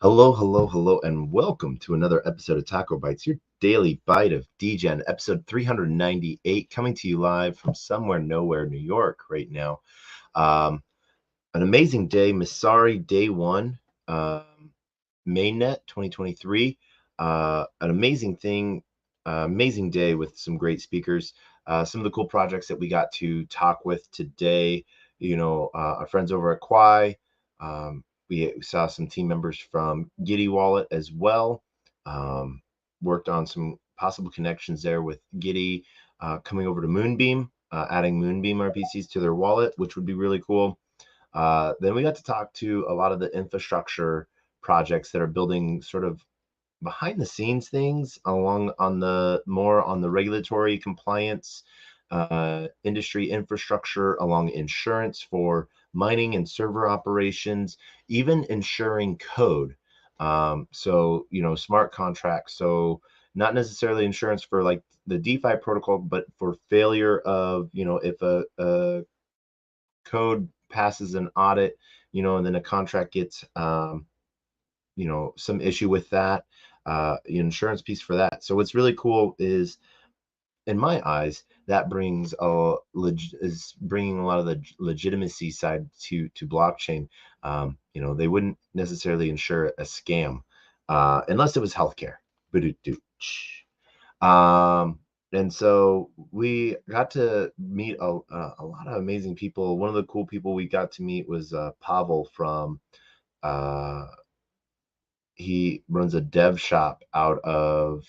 Hello, and welcome to another episode of TacoBytes, your daily bite of Degen, episode 398, coming to you live from somewhere, nowhere, New York right now. An amazing day, Misari Day 1, Mainnet 2023. An amazing thing, amazing day with some great speakers. Some of the cool projects that we got to talk with today, our friends over at Quai. We saw some team members from Giddy Wallet as well. Worked on some possible connections there with Giddy coming over to Moonbeam, adding Moonbeam RPCs to their wallet, which would be really cool. Then we got to talk to a lot of the infrastructure projects that are building sort of behind the scenes things on the regulatory compliance, industry infrastructure, along insurance for mining and server operations, even ensuring code. So smart contracts. So not necessarily insurance for like the DeFi protocol, but for failure of if a code passes an audit, and then a contract gets some issue with that, insurance piece for that. So what's really cool is, in my eyes, that is bringing a lot of the legitimacy side to blockchain. They wouldn't necessarily insure a scam unless it was healthcare. And so we got to meet a lot of amazing people. One of the cool people we got to meet was Pavel from he runs a dev shop out of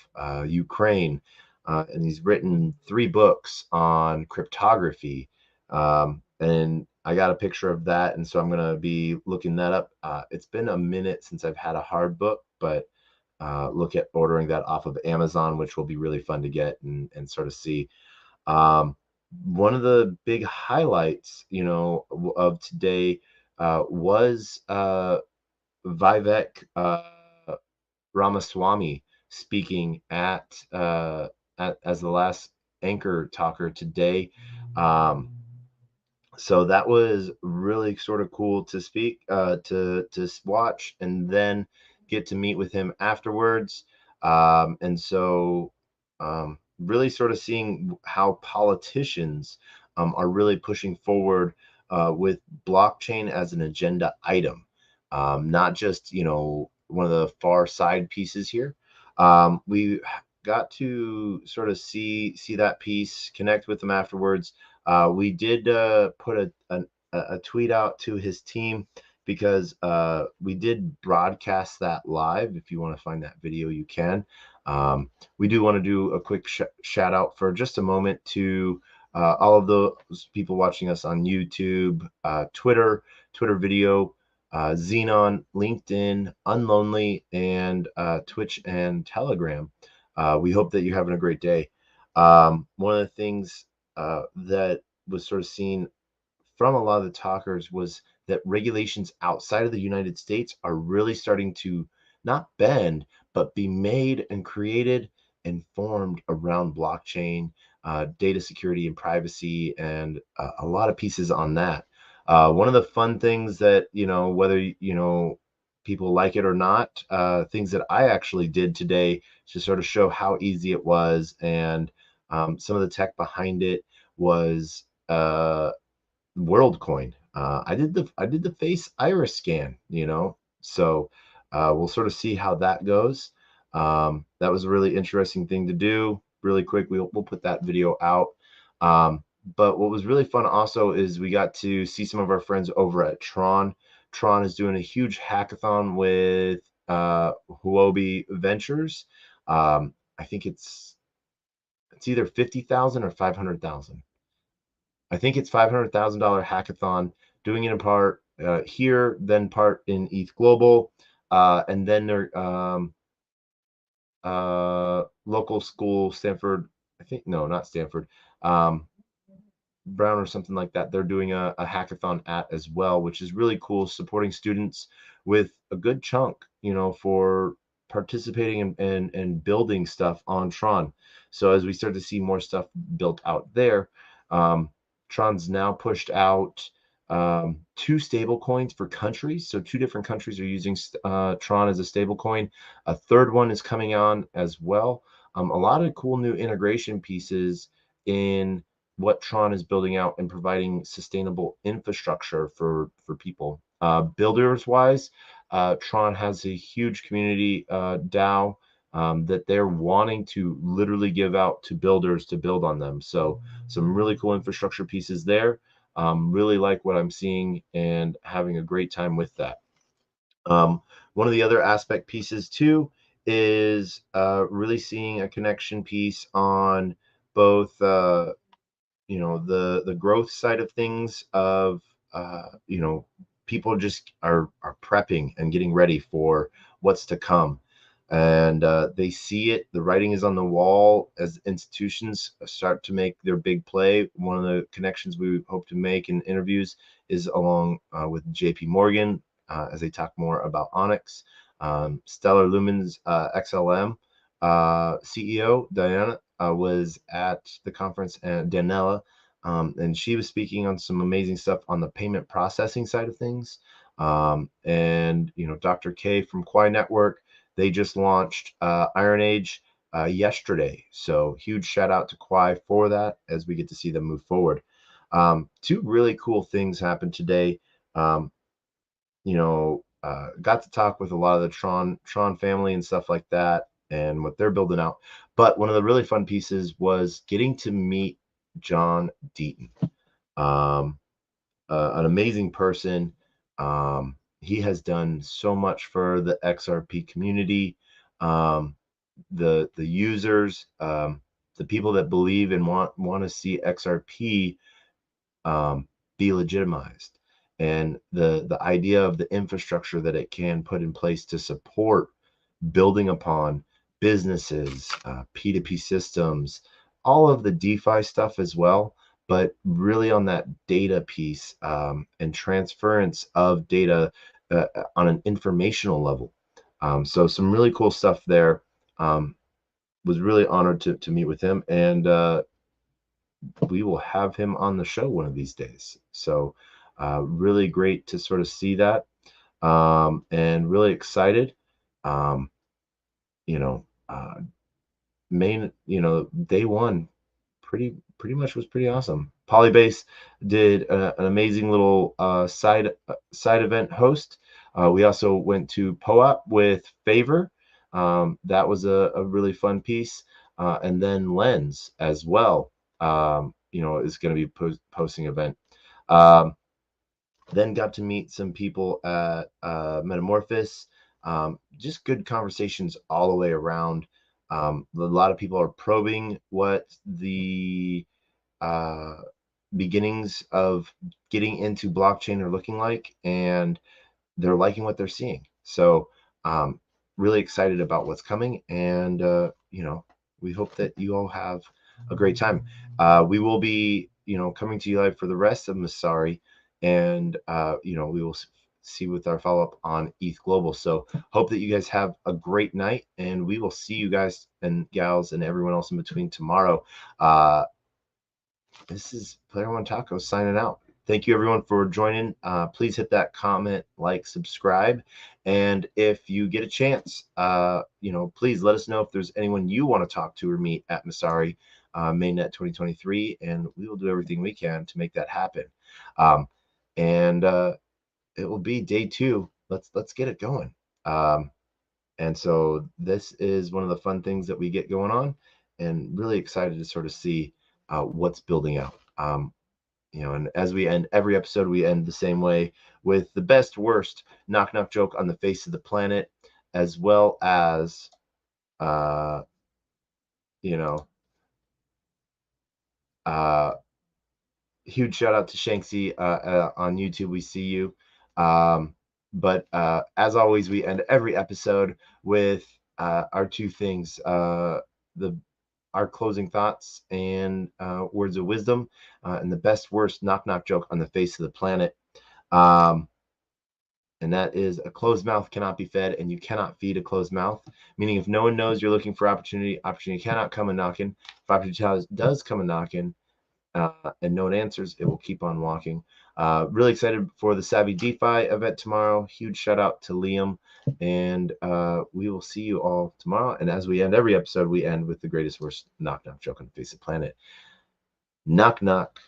Ukraine, and he's written 3 books on cryptography. And I got a picture of that, and so I'm going to be looking that up. It's been a minute since I've had a hard book, but look at ordering that off of Amazon, which will be really fun to get and sort of see. One of the big highlights, of today was Vivek Ramaswamy speaking at as the last anchor talker today. So that was really sort of cool to speak, to watch, and then get to meet with him afterwards. And so really sort of seeing how politicians are really pushing forward with blockchain as an agenda item, not just one of the far side pieces here. We got to sort of see that piece, connect with them afterwards. We did put a tweet out to his team because we did broadcast that live. If you want to find that video, you can. We do want to do a quick shout out for just a moment to all of those people watching us on YouTube, Twitter video, Xenon, LinkedIn, Unlonely, and Twitch and Telegram. We hope that you're having a great day. One of the things that was sort of seen from a lot of the talkers was that regulations outside of the United States are really starting to not bend, but be made and created and formed around blockchain, data security and privacy, and a lot of pieces on that. One of the fun things that, whether, people like it or not, things that I actually did today to sort of show how easy it was, and some of the tech behind it was WorldCoin. I did the face iris scan, so we'll sort of see how that goes. That was a really interesting thing to do. Really quick, we'll put that video out. But what was really fun also is we got to see some of our friends over at Tron. Tron is doing a huge hackathon with Huobi Ventures. I think it's either 50,000 or 500,000. I think it's $500,000 hackathon, doing it in part here, then part in ETH Global, and then their local school, Stanford. I think no, not Stanford. Brown or something like that. They're doing a hackathon at as well, which is really cool, supporting students with a good chunk, for participating and building stuff on Tron. So as we start to see more stuff built out there, Tron's now pushed out 2 stable coins for countries. So 2 different countries are using Tron as a stable coin. A third one is coming on as well. A lot of cool new integration pieces in what Tron is building out and providing sustainable infrastructure for people. Builders wise, Tron has a huge community DAO that they're wanting to literally give out to builders to build on them. So some really cool infrastructure pieces there. Really like what I'm seeing and having a great time with that. One of the other aspect pieces too is really seeing a connection piece on both the growth side of things of people just are prepping and getting ready for what's to come, and they see it. The writing is on the wall as institutions start to make their big play. One of the connections we hope to make in interviews is along with JP Morgan as they talk more about Onyx. Stellar Lumens XLM CEO Diana was at the conference, and Danella, and she was speaking on some amazing stuff on the payment processing side of things. And Dr. K from Quai Network, they just launched Iron Age yesterday. So huge shout out to Quai for that as we get to see them move forward. 2 really cool things happened today. Got to talk with a lot of the Tron family and stuff like that and what they're building out. But one of the really fun pieces was getting to meet John Deaton, an amazing person. He has done so much for the XRP community, the users, the people that believe and want to see XRP be legitimized, and the idea of the infrastructure that it can put in place to support building upon businesses, P2P systems, all of the DeFi stuff as well, but really on that data piece and transference of data on an informational level. So some really cool stuff there. Was really honored to meet with him, and we will have him on the show one of these days. So really great to sort of see that, and really excited. Um, you know, day one pretty much was pretty awesome. Polybase did an amazing little side event host. We also went to POAP with Favor. That was a really fun piece. And then Lens as well, is going to be posting event. Then got to meet some people at Metamorphosis. Just good conversations all the way around. A lot of people are probing what the beginnings of getting into blockchain are looking like, and they're liking what they're seeing. So really excited about what's coming, and we hope that you all have a great time. We will be coming to you live for the rest of Masari, and we will see with our follow-up on ETH Global. So hope that you guys have a great night, and we will see you guys and gals and everyone else in between tomorrow. This is Player One Taco signing out. Thank you everyone for joining. Please hit that comment, like, subscribe, and if you get a chance, please let us know if there's anyone you want to talk to or meet at Masari Mainnet 2023, and we will do everything we can to make that happen. And it will be day 2. Let's get it going. And so this is one of the fun things that we get going on, and really excited to sort of see what's building out. And as we end every episode, we end the same way with the best worst knock knock joke on the face of the planet, as well as huge shout out to Shanksy on YouTube. We see you. But as always, we end every episode with our 2 things: our closing thoughts and words of wisdom, and the best worst knock knock joke on the face of the planet. and that is a closed mouth cannot be fed, and you cannot feed a closed mouth. Meaning, if no one knows you're looking for opportunity, opportunity cannot come a knocking. If opportunity does come a knocking, and no one answers, it will keep on walking. Really excited for the Savvy DeFi event tomorrow. Huge shout out to Liam, and we will see you all tomorrow. And as we end every episode, we end with the greatest worst knock knock joke on the face of the planet. Knock knock.